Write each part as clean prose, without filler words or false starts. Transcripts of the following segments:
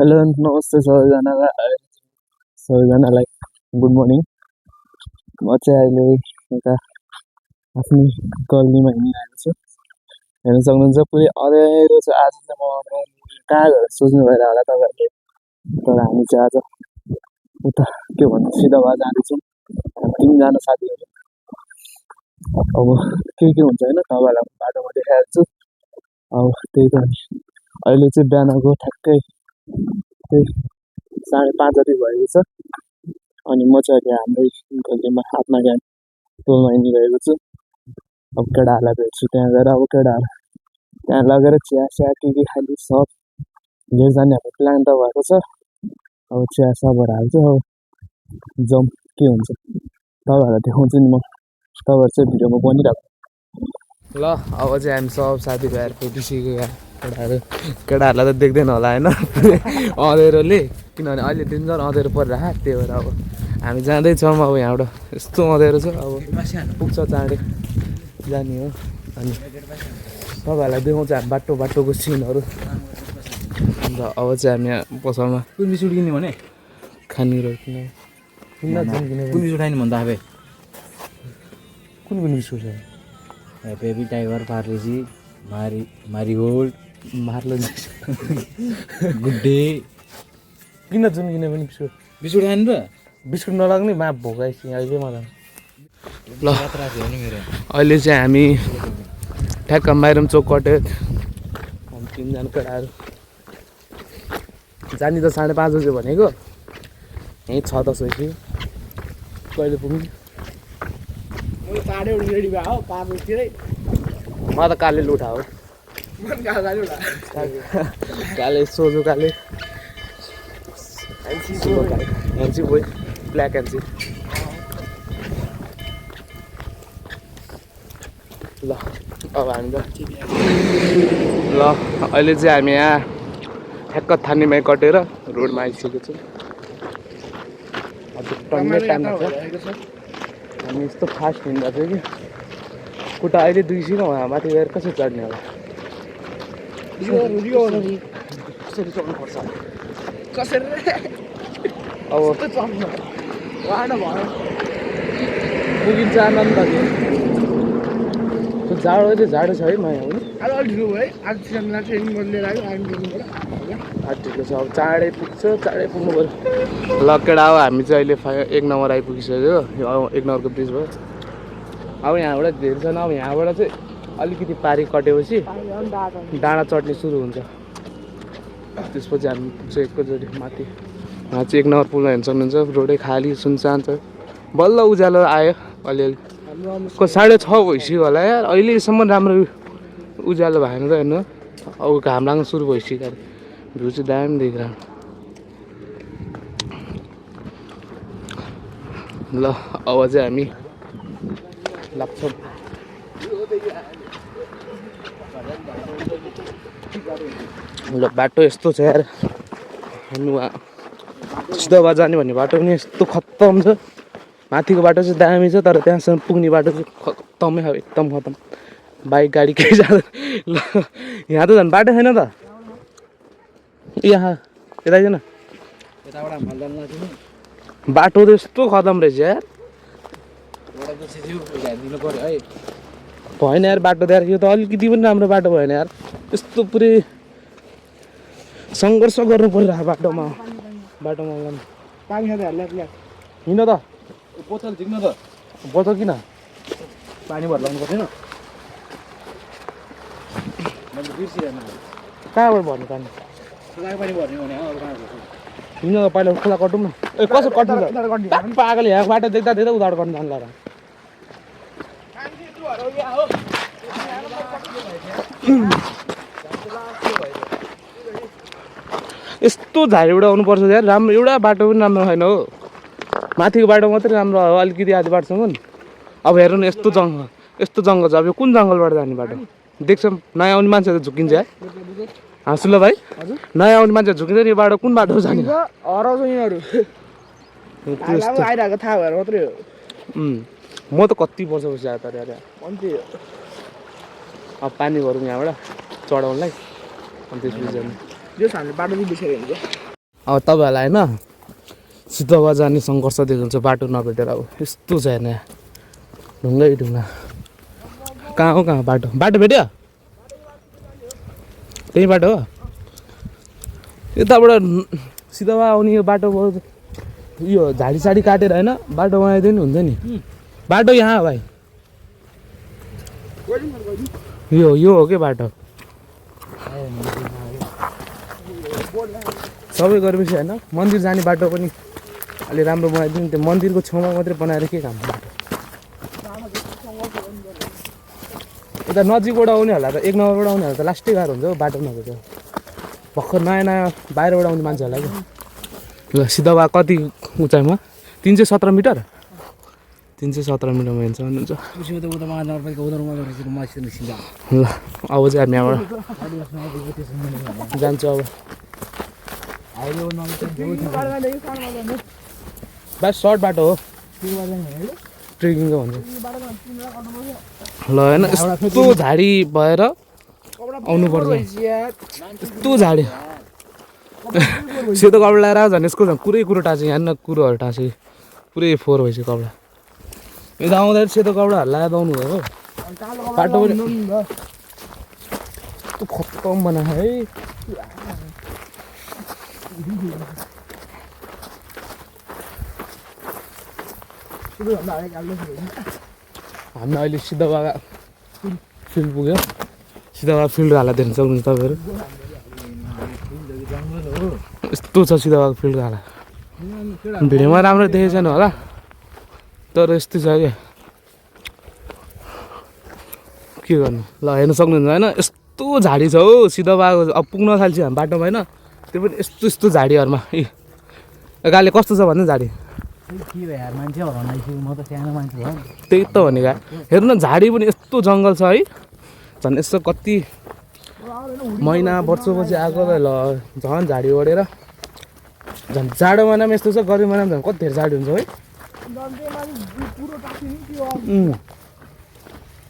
Hello नमस्ते सबैजनालाई good morning. म चाहिँ अहिले यता आफ्नै कलोनीमा हिँडिरहेको छु। हेर्न सक्नुहुन्छ पुरै अँध्यारो छ। आज चाहिँ म कहाँ गएर सोच्नु भएर होला तपाईँहरूले, तर हामी चाहिँ आज उता के भन्छ सिधाबार जाँदैछौँ 3जना साथीहरू। अब के हुन्छ होइन तपाईँहरूलाई बाटोमा देखाइहाल्छु। अब त्यही त अहिले चाहिँ बिहानको ठ्याक्कै त्यही 5:30 जति भएको छ। अनि म चाहिँ अहिले हाम्रै गल्लीमा आफ्ना ज्ञान टोलमा हिँडिरहेको छु। अब केटाहरूलाई भेट्छु त्यहाँ गएर। अब केटाहरू त्यहाँ लगेर चिया के खालि सब लिएर जाने हाम्रो प्लान त भएको छ। अब चिया सबहरू हाल्छु। अब जाउँ के हुन्छ तपाईँहरूलाई देखाउँछु नि म। तपाईँहरू चाहिँ भिडियोमा बनिरहेको ल। अब चाहिँ हामी सब साथीभाइहरू भेटिसक्यो। केटाहरूलाई त देख्दैन होला होइन अँध्यारोले, किनभने अहिले दिनजर अँध्यारो परिरहेको त्यही भएर अब हामी जाँदैछौँ। अब यहाँबाट यस्तो अँध्यारो छ, अब पुग्छ चाँडै जाने हो। अनि तपाईँहरूलाई देखाउँछ हामी बाटोको सिनहरू। अन्त अब चाहिँ हामी यहाँ पसलमा कुन बिस्कुट किन्ने भने खानेकुरो किन कुन बिस्कुट खाने भन्दा आफै कुन बिस्कुट छ? बेबी टाइगर, पार्लेजी, मारीगोल्ड, मार्लो गुड डे। किन जुन किने पनि बिस्कुट खानु र बिस्कुट नलाग्ने मा भोगाइसक्यो अहिले मलाई। ल मेरो अहिले चाहिँ हामी ठ्याक्क माइरम चोक कटेर हामी 3जना केटाहरू जाने त 5:30 बजे भनेको, यहीँ 6:10 भइसक्यो। कहिले पुग्नु? म त काले लुठा हो। काले सोझो काले एनसी बोय ब्ल्याक एनसी। ल अब हामी ल अहिले चाहिँ हामी यहाँ ठ्याक्क थानीमै कटेर रोडमा आइसकेको छु। अझ टन्नै टाइम लाग्छ। हामी यस्तो फास्ट हिँड्दा थियो कि खुट्टा अहिले दुइसिन माथि गएर कसरी चढ्ने होला। कसरी चढ्नुपर्छ अब पुगिन्छ आनन्द। जाडो छ है नयाँ पनि ठिकै छ। अब चाँडै पुग्नु पऱ्यो। ल केटा हो हामी चाहिँ अहिले 1 नम्बर आइपुगिसक्यो। अब 1 नम्बरको ब्रिज भयो। अब यहाँबाट धेरै छैन। अब यहाँबाट चाहिँ अलिकति पारी कटेपछि डाँडा चढ्ने सुरु हुन्छ। त्यसपछि हामी पुग्छ एकैचोटि माथि। यहाँ चाहिँ 1 नम्बर पुलमा हेर्न सक्नुहुन्छ रोडै खाली सुनसान छ। बल्ल उज्यालो आयो अलिअलि। 6:30 भइसक्यो होला यार, अहिलेसम्म राम्रो उज्यालो भएन त हेर्नु। अब घाम लाग्न सुरु भइसक्यो। भ्यू चाहिँ दामी देखिरहेको। ल अब चाहिँ हामी लाग्छौँ। ल बाटो यस्तो छ यार, हामी वहाँ सिधाबार जाने भन्ने बाटो पनि यस्तो खत्तम छ। माथिको बाटो चाहिँ दामी छ, तर त्यहाँसम्म पुग्ने बाटो चाहिँ खत्तमै अब एकदम खत्तम। बाइक गाडी केही जाँदैन। ल यहाँ त झन् बाटो छैन त। यहाँ यता छैन बाटो त यस्तो खत्तम रहेछ यार। भएन यार बाटो त्यहाँ यो त अलिकति पनि राम्रो बाटो भएन यार। यस्तो पुरै सङ्घर्ष गर्नु परिरहेको बाटोमा हिँड त। बोतल झिक्न त बोतल किन पानी भर लाउनु पर्दैन। मैले बिर्सिएन कहाँबाट भर्नु पानी पानी भर्ने भने हिँड्न त पहिला खोला कटौँ न। ए कसो कट्नु त पागल यहाँ बाटो देख्दा उधार गर्नु जानु ल। यस्तो झारीबाट आउनुपर्छ यार। राम्रो एउटा बाटो पनि राम्रो छैन हो। माथिको बाटो मात्रै राम्रो हो अलिकति आधी बाटोसम्म। अब हेर्नु न यस्तो जङ्गल छ। अब यो कुन जङ्गलबाट जाने बाटो देख्छ? नयाँ आउने मान्छे त झुकिन्छ यार। हाँसु ल भाइ, नयाँ आउने मान्छे झुकिन्छ नि। यो बाटो कुन बाटो जाने? म त कति वर्ष पछि आयो तर यार। अब पानी भरौँ यहाँबाट चढाउनलाई, अनि त्यसपछि जाने। बाटो चाहिँ बिर्सेर हिँड्छ। अब तपाईँहरूलाई होइन सिद्धवा जाने सङ्घर्ष देखाउँछ बाटो नभेटेर अब यस्तो छ हेर्ने ढुङ्गै ढुङ्गा कहाँ हो कहाँ बाटो बाटो भेट्यो त्यही बाटो हो यताबाट सिद्धवा आउने यो बाटो यो झाडी साडी काटेर होइन बाटो बनाइदियो नि हुन्छ नि बाटो यहाँ हो भाइ यो हो के बाटो सबै गरेपछि होइन मन्दिर जाने बाटो पनि अलि राम्रो बनाइदियो नि त्यो मन्दिरको छेउमा मात्रै बनाएर के काम बाटो यता नजिकबाट आउनेहरूलाई त एक नम्बरबाट आउनेहरूलाई त लास्टै गाह्रो हुन्छ हौ बाटो नभएको भर्खर नयाँ नयाँ बाहिरबाट आउने मान्छेहरूलाई क्या ल सिद्धवा कति उचाइमा 317 मिटर 317 मिटरमा हिँड्छ भन्नुहुन्छ ल अब चाहिँ हामी यहाँबाट जान्छु अब बास सर्ट बाटो हो ट्रेकिङको भन्छ ल होइन यस्तो झाडी भएर आउनुपर्छ यस्तो झाडी सेतो कपडा लगाएर झन् यसको झन् पुरै कुरो टाँसे यहाँ कुरोहरू टाँसे पुरै फोहोर भइसक्यो कपडा यता आउँदाखेरि सेतो कपडाहरू लगाएर आउनु भयो बाटो पनि यस्तो खत्तम बनायो है हामी अहिले सिद्धवा फिल्ड पुग्यो सिद्धवा फिल्ड हाल्दा देख्न सक्नुहुन्छ तपाईँहरू यस्तो छ सिद्धवाको फिल्डको हाल भिडियोमा राम्रो देखेको छैन होला तर यस्तै छ के गर्नु ल हेर्नु सक्नुहुन्छ होइन यस्तो झाडी छ हौ सिद्धवाको अब पुग्न थाल्छ हामी बाटोमा होइन त्यो पनि यस्तो यस्तो झाडीहरूमा गाले कस्तो छ भन्नु झाडी त्यही त भनेको हेर्नु न झाडी पनि यस्तो जङ्गल छ है झन् यस्तो कति महिना वर्षपछि आएको ल झन् झाडी ओढेर झन् जाडो महिनामा यस्तो छ गर्मी महिनामा झन् कति धेरै झाडी हुन्छ है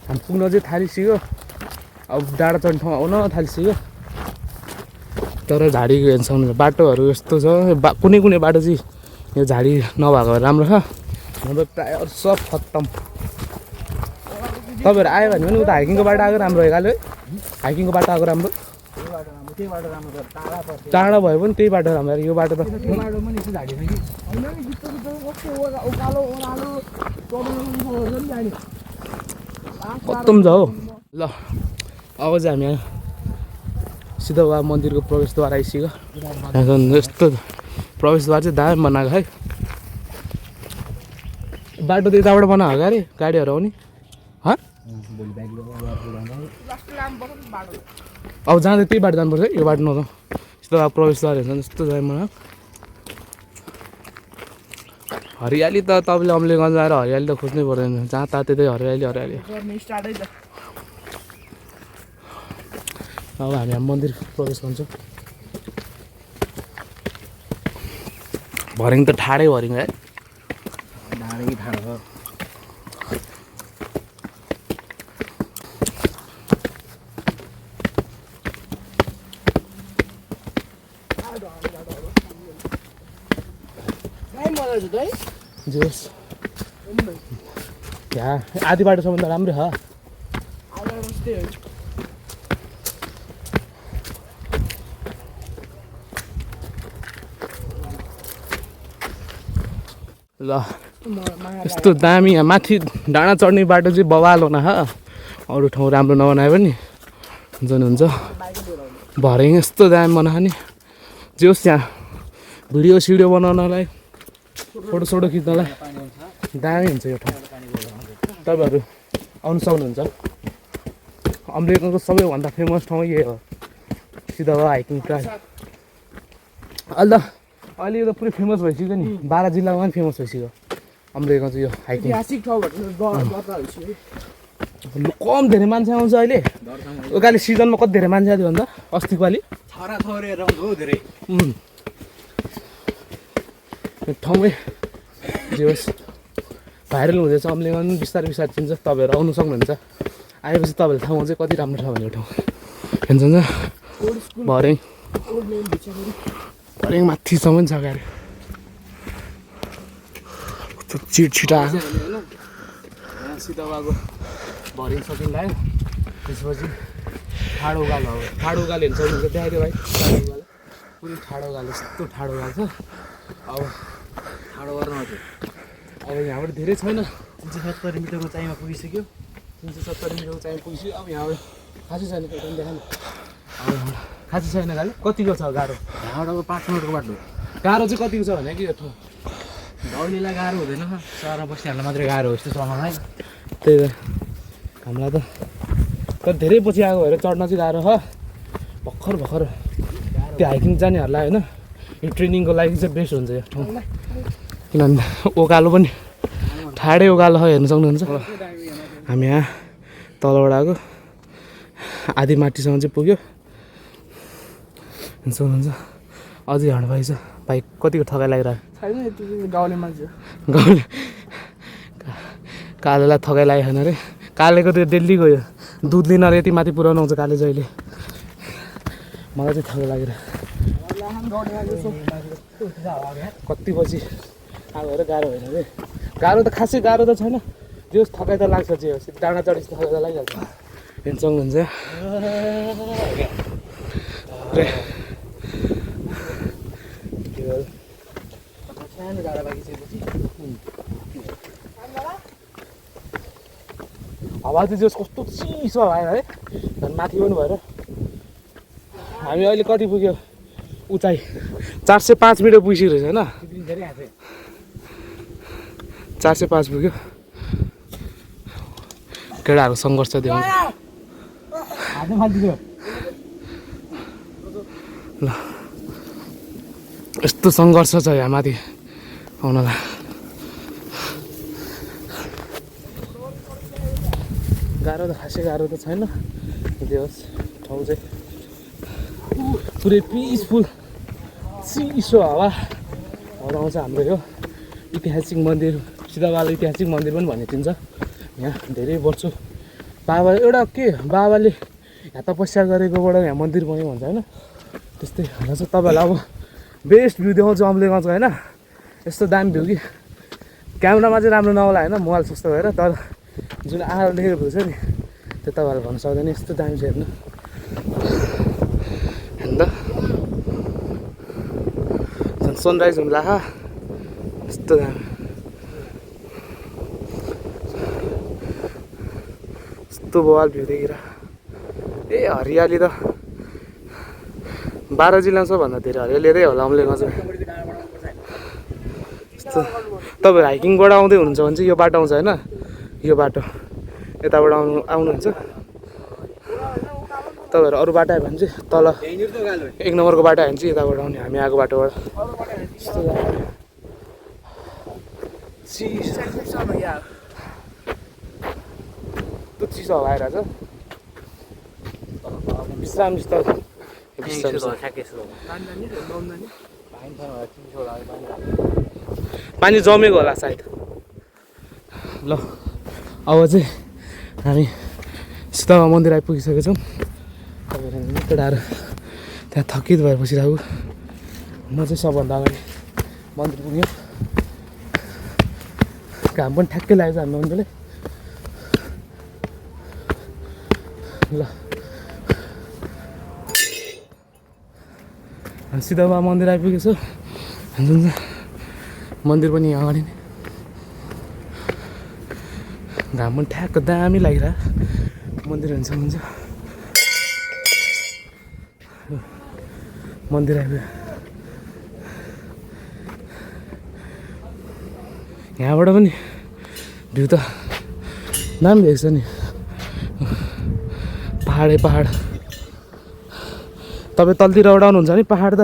हामी पुग्न चाहिँ थालिसक्यो अब डाँडा चढ्ने ठाउँ आउन थालिसक्यो तर झाडीको हेर्नु सक्नुहुन्छ बाटोहरू यस्तो छ कुनै कुनै बाटो चाहिँ यो झाडी नभएको भए राम्रो छ नभए प्रायः सब खत्तम तपाईँहरू आयो भने पनि उता हाइकिङको बाटो आएको राम्रो हो है हाइकिङको बाटो आएको राम्रो टाढा भयो भने त्यही बाटो राम्रो यो बाटो त खत्तम छ हौ ल अब चाहिँ हामी सिद्धवा मन्दिरको प्रवेशद्वार आइसक्यो यस्तो प्रवेशद्वार चाहिँ दामी बनाएको है बाटो त यताबाट बनाएको अरे गाडीहरू आउने अब जाँदा त्यही बाटो जानुपर्छ यो बाटो नजाउँ सिद्धवा प्रवेशद्वार हेर्छ यस्तो दामी बनाएको हरियाली त तपाईँले अम्लेगञ्ज आएर हरियाली त खोज्नै पर्दैन जहाँ तातै हरियाली हरियाली अब हामी मन्दिर प्रवेश गर्छौँ भरिङ त ठाडै भरिङ है यहाँ आधी बाटोसम्म त राम्रै छ ल यस्तो दामी यहाँ माथि डाँडा चढ्ने बाटो चाहिँ बवाल हुन अरू ठाउँ राम्रो नबनायो भने हुन्छ भरे यस्तो दामी बनायो नि जे होस् यहाँ भिडियो सिडियो बनाउनलाई फोटो सोटो खिच्नलाई दामी हुन्छ यो ठाउँ तपाईँहरू आउनु सक्नुहुन्छ अम्लेगञ्जको सबैभन्दा फेमस ठाउँ यही हो सिद्धवा हाइकिङ ट्रायल अहिले यो त पुरै फेमस भइसक्यो नि 12 जिल्लामा पनि फेमस भइसक्यो अम्लेगञ्ज यो हाइकिङ कम धेरै मान्छे आउँछ अहिले उकाले सिजनमा कति धेरै मान्छे आयो भन्दा अस्तिको पालि ठाउँमै जे होस् भाइरल हुँदैछ अम्लेगञ्ज बिस्तारै बिस्तारै चिन्छ तपाईँहरू आउनु सक्नुहुन्छ आएपछि तपाईँहरूले थाहा हुन्छ कति राम्रो छ भन्ने ठाउँ हेर्नुहुन्छ भरे अलिक माथिसम्म छ गाडी छिटो आएको यहाँ सिधबाको भरिङ सकिन लाग्यो त्यसपछि ठाडो उकालो अब ठाडो उकालो हेर्नु सक्नुहुन्छ देखाइदियो भाइ ठाडो उकालो पुरै ठाडो उकालो यस्तो ठाडो उकालो छ अब ठाडो गर्न आउँथ्यो अब यहाँबाट धेरै छैन 370 मिटरको चाहिँमा पुगिसक्यो 370 मिटरको चाहिँ पुगिसक्यो अब यहाँबाट खासै छैन एकदम देखाउनु अब खासै छैन गाडी कतिको छ गाह्रो यहाँबाट अब 5 मिनटको बाटो गाह्रो चाहिँ कतिको छ भने कि यो दौडीलाई गाह्रो हुँदैन सहरमा बस्नेहरूलाई मात्रै गाह्रो हो यस्तो समयमा त्यही त हामीलाई त तर धेरै पछि आएको भएर चढ्न चाहिँ गाह्रो छ भर्खर भर्खर त्यो हाइकिङ जानेहरूलाई होइन यो ट्रेनिङको लागि चाहिँ बेस्ट हुन्छ यो ठाउँ किनभने उकालो पनि ठाडै उकालो छ हेर्नु सक्नुहुन्छ हामी यहाँ तलबाट आएको आधी माटीसम्म चाहिँ पुग्यो हेर्नु सक्नुहुन्छ अझै हिँड्नु पाइछ बाइक कतिको ठगाइ लागिरहेको छैन यति गाउँले मान्छे गाउँले कालेलाई थगाइ लागेको छैन अरे कालेको त्यो दिल्ली गयो दुध लिन अरे यति माथि पुऱ्याउनु आउँछ काले जहिले मलाई चाहिँ थगाइ लागिरहेको कति पछि अब हेर गाह्रो होइन अरे गाह्रो त खासै गाह्रो त छैन जो थकाइ त लाग्छ जे होस् डाँडा चढेपछि थकाइ त लागिहाल्छ हेर्नु सक्नुहुन्छ हावा चाहिँ जस कस्तो चिसो भयो है झन् माथि पनि भएर हामी अहिले कति पुग्यो उचाइ 405 मिटर पुगिसक्यो रहेछ होइन 405 पुग्यो केटाहरूको सङ्घर्ष दियो ल यस्तो सङ्घर्ष छ यहाँ माथि आउनलाई गाह्रो त खासै गाह्रो त छैन त्यो होस् ठाउँ चाहिँ पुरै पिसफुल चिसो हावा आउँछ हाम्रो यो ऐतिहासिक मन्दिर सिधाबाल ऐतिहासिक मन्दिर पनि भनिदिन्छ यहाँ धेरै वर्ष बाबा एउटा के बाबाले यहाँ तपस्या गरेकोबाट यहाँ मन्दिर बन्यो भन्छ होइन त्यस्तै हुन चाहिँ तपाईँहरूलाई अब बेस्ट भ्यू देखाउँछु अम्लेगञ्जको होइन यस्तो दामी भ्यू कि क्यामेरामा चाहिँ राम्रो नहोला होइन मोबाइल सस्तो भएर तर जुन आँखाले देखेको भ्यू छ नि त्यो तपाईँहरूले भन्नु सक्दैन यस्तो दामी छ हेर्नु हेर्नु त झन् सनराइज हुनु लाख यस्तो दामी यस्तो बवाल भ्यू देखेर ए हरियाली त 12 जिल्लामा सबभन्दा धेरै हरियाली होला अम्लेगञ्जमा यस्तो तपाईहरु हाइकिङबाट आउँदै हुनुहुन्छ भने चाहिँ यो बाटो आउँछ होइन यो बाटो यताबाट आउनुहुन्छ तपाईहरु अरू बाटो आयो भने चाहिँ तल 1 नम्बरको बाटो आयो भने चाहिँ यताबाट आउने हामी आएको बाटोबाट चिसो हावा आइरहेछ विश्राम स्थल पानी जमेको होला सायद ल अब चाहिँ हामी सीतामा मन्दिर आइपुगिसकेको छौँ केटाहरू त्यहाँ थकित भएर बसिरहेको म चाहिँ सबभन्दा अगाडि मन्दिर पुग्यो घाम पनि ठ्याक्कै लागेको छ हाम्रो मन्दिरले ल सिधामा मन्दिर आइपुगेको छु हुन्छ मन्दिर पनि यहाँ अगाडि नै घाम पनि ठ्याक्क दामी लागिरहेको मन्दिर हुन्छ मन्दिर आइपुग्यो यहाँबाट पनि भ्यू त दामी देख्छ नि पहाडै पहाड तपाईँ तलतिरबाट आउनुहुन्छ भने पहाड त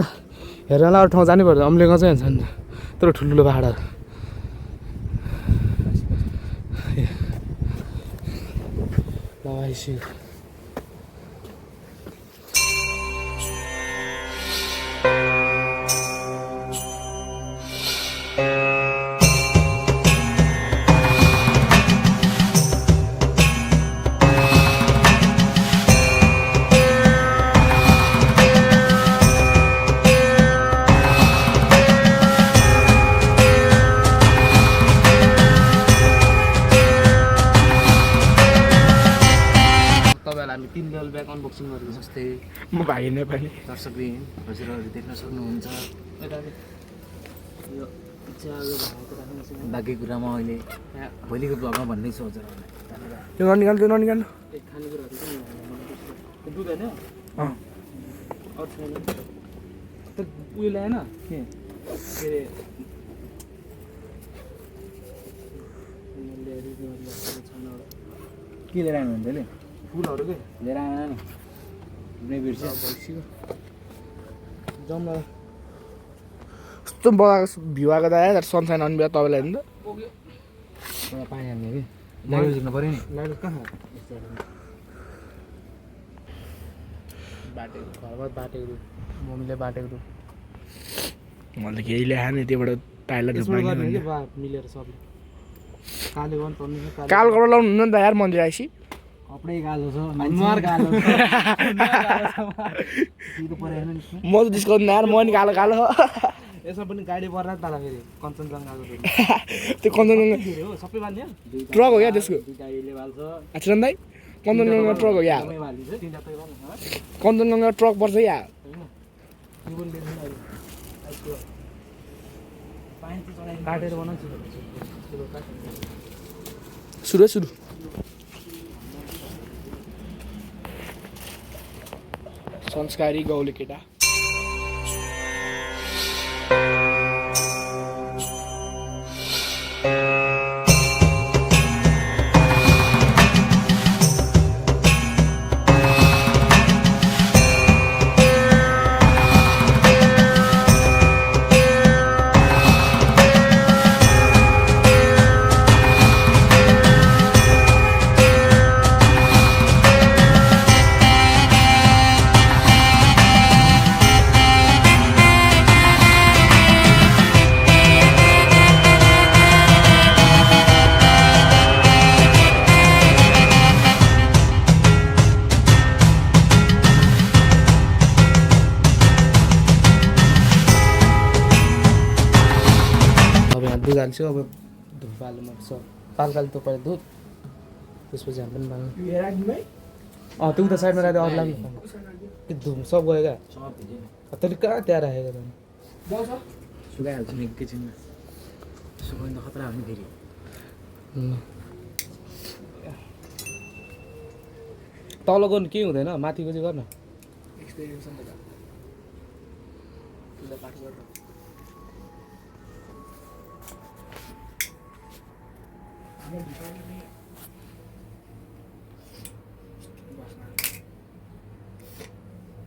हेर्नलाई अरू ठाउँ जानै पर्छ अम्लेगञ्ज चाहिँ हुन्छ नि तर ठुल्ठुलो पहाडहरू म भागि नेपाली दर्शकले हजुरहरू देख्न सक्नुहुन्छ यो चियाको भागको राख्नुहोस् बाँकी कुरा म अहिले भोलिको ब्लगमा भन्दैछु हजुरहरूलाई त्यो ननिकाल्नु एक खानेकुराहरू चाहिँ दुध होइन अरू छैन त उयो ल्याएन के अरे के लिएर आउनु हुन्छ फुलहरू के लिएर आएन नि कुनै बिर्स्यो भइसक्यो जम्मा कस्तो बनाएको भ्यू आएको त आयो सनसाइन अनबिया तपाईँलाई हेर्नु त एउटा पानी हाल्ने कि लाइट झिक्नु पऱ्यो नि लाइट कहाँ बाटेको घरमा बाटेको दुध मम्मीले बाटेको दुध मैले केही ल्याएन नि त्योबाट टाइलर त्यसमा गर्ने कि बा मिलेर सबले काले गर्नु पर्ने कालो कपडा लाउनु हुन्न नि त यार मन्दिर आएपछि कपडै कालो छ नुहार कालो छ परेन नि म त डिस्काउन्ट यार म नि कालो कालो यसमा पनि गाडी पर्ला नि तल फेरि कञ्चनजङ्घाको फेरि त्यो कञ्चनजङ्घा फेरि हो सबै बाल्ने ट्रक हो क्या त्यसको गाडीले बाल्छ आचरण दाइ कञ्चनजङ्घा ट्रक हो या सबै बालिन्छ तिनवटा तै बाल्ने कञ्चनजङ्घा ट्रक पर्छ या होइन त्यो पनि देख्नु अहिले पानी चाहिँ चढाइ काटेर बनाउँछु सुरु है, सुरु संस्कारी गाउँले केटा दुध हाल्छु अब धुप बाल्नु पर्छ पालकाले त पहिला दुध त्यसपछि हामी पनि बाल्नु त्यो उता साइडमा राख्दा अरू लाग्नु त्यो धुप सब गयो क्या तैँले कहाँ त्यहाँ राखेको त सुकाइहाल्छु नि एकैछिनमा सुकाउनु त खतरा हो नि फेरि तल गर्नु केही हुँदैन माथिको चाहिँ गर्न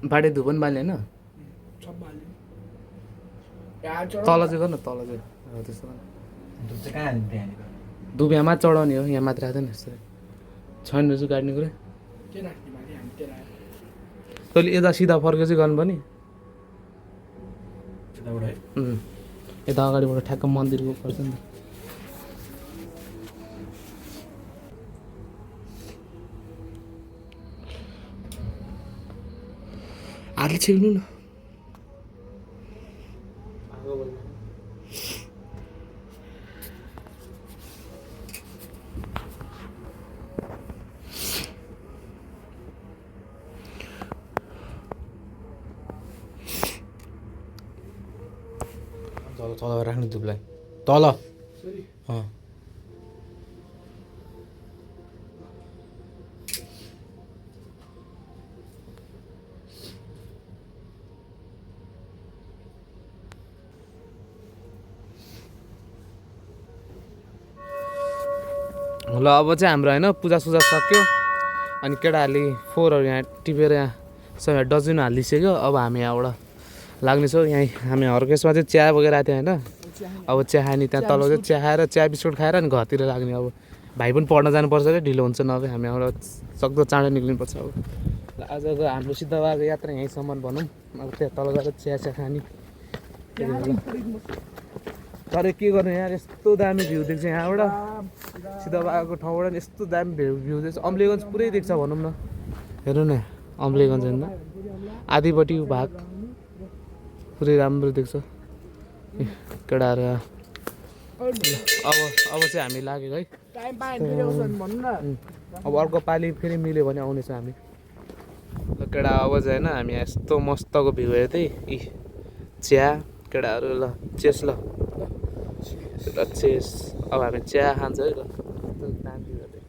बाटे धुप पनि बाल्ने होइन तल चाहिँ गर्नु तल चाहिँ हो त्यस्तो गर्नु धुप चाहिँ कहाँ हाल्नु त्यहाँनिर धुप यहाँ मात्र चढाउने हो यहाँ मात्र राख्दैन यस्तो छैन रहेछ काट्ने कुरा तैँले यता सिधा फर्केर चाहिँ गर्नु पनि त्यताबाट है यता अगाडिबाट ठ्याक्क मन्दिरको पर्छ नि हातले छिर्नु न तल तल राख्ने धुपलाई तल ल अब चाहिँ हाम्रो होइन पूजासुजा सक्यो अनि केटाहरूले फोहोरहरू यहाँ टिपेर यहाँ सब यहाँ डस्टबिन हालिदिइसक्यो अब हामी यहाँबाट लाग्नेछौँ यहीँ हामी हर्केसमा चाहिँ चिया बोकेर आएको थियो होइन अब चिया खाने त्यहाँ तल चाहिँ चिया खाएर चिया बिस्कुट खाएर अनि घरतिर लाग्ने अब भाइ पनि पढ्न जानुपर्छ क्या ढिलो हुन्छ नभए हामी यहाँबाट सक्दो चाँडो निक्लिनुपर्छ अब आजको हाम्रो सिद्धबाको यात्रा यहीँसम्म भनौँ अब त्यहाँ तल गएर चिया चिया खाने तर के गर्नु यहाँ यस्तो दामी भ्यू देख्छ यहाँबाट सिद्धबाको ठाउँबाट यस्तो दामी भ्यू देख्छ अम्लेगञ्ज पुरै देख्छ भनौँ न हेर्नु न अम्लेगञ्ज होइन आदिपट्टि भाग पुरै राम्रो देख्छ केटाहरू अब चाहिँ हामी लाग्यो है अब अर्को पालि फेरि मिल्यो भने आउनेछ हामी ल केटा अब चाहिँ होइन हामी यस्तो मस्तको भ्यू हेर्दै यी चिया केटाहरू ल चेस ल चेस अब हामी चिया खान्छ है ल कस्तो शान्ति गर्दै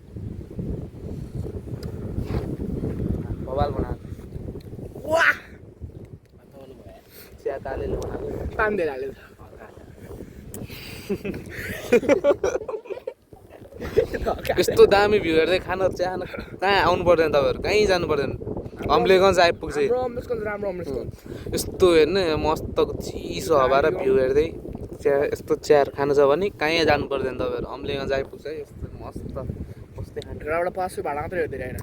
बवाल बनाएको चिया कालेले बनाएको तान्दै हाल्यो यस्तो दामी भ्यू हेर्दै खान चिया खान कहाँ आउनु पर्दैन तपाईँहरू कहीँ जानु पर्दैन अम्लेगञ्ज आइपुग्छ राम्रो यस्तो हेर्नु मस्तको चिसो हावा र भ्यू हेर्दै चिया यस्तो चियर खानु छ भने कहीँ जानु पर्दैन तपाईँहरू अम्लेगञ्ज आइपुग्छ है यस्तो मस्त बस्दै खानु एउटा 500 भाडा मात्रै हेर्दै होइन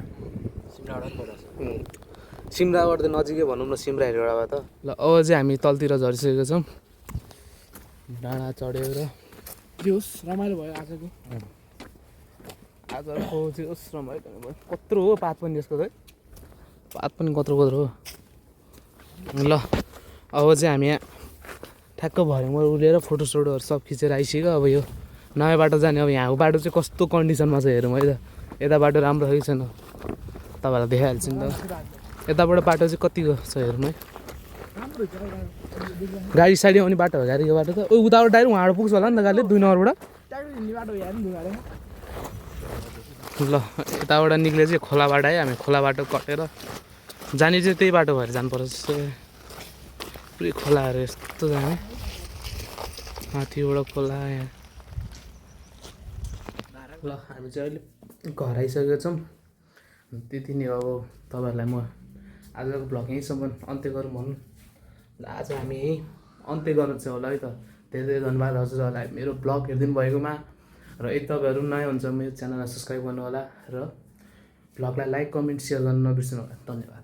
सिमराबाट त नजिकै भनौँ न सिमरा हेरेबाट त ल अब चाहिँ हामी तलतिर झरिसकेको छौँ डाँडा चढेर जोस् रमाइलो भयो आजको आजको चाहिँ ओस् रमाइलो भयो कत्रो हो पात पनि यसको है पात पनि कत्रो हो ल अब चाहिँ हामी यहाँ ठ्याक्क भर्याङमा उलेर फोटोसोटोहरू सब खिचेर आइसक्यो अब यो नयाँ बाटो जाने अब यहाँको बाटो चाहिँ कस्तो कन्डिसनमा छ हेरौँ है त यता बाटो राम्रो है छैन तपाईँहरूलाई देखाइहाल्छु नि त यताबाट बाटो चाहिँ कतिको छ हेरौँ है गाडी साडी आउने बाटो हो गाडी यो बाटो त उताबाट डाइरेक्ट उहाँबाट पुग्छ होला नि त गाडीले 2 नम्बरबाट ल यताबाट निक्ले चाहिँ खोलाबाट है हामी खोला बाटो कटेर जाने चाहिँ त्यही बाटो भएर जानुपर्छ पुरै खोलाहरू यस्तो जाने माथिबाट खोला यहाँ ल हामी चाहिँ अहिले घर आइसकेको छौँ त्यति नै अब तपाईँहरूलाई म आजको भ्लग यहीँसम्म अन्त्य गरौँ भनौँ ल आज हामी यहीँ अन्त्य गर्नु चाहिँ होला है त धेरै धेरै धन्यवाद हजुरहरूलाई मेरो भ्लग हेरिदिनु भएकोमा र यदि तपाईँहरू नयाँ हुन्छ मेरो च्यानललाई सब्सक्राइब गर्नु होला र भ्लगलाई लाइक कमेन्ट सेयर गर्न नबिर्सनु होला धन्यवाद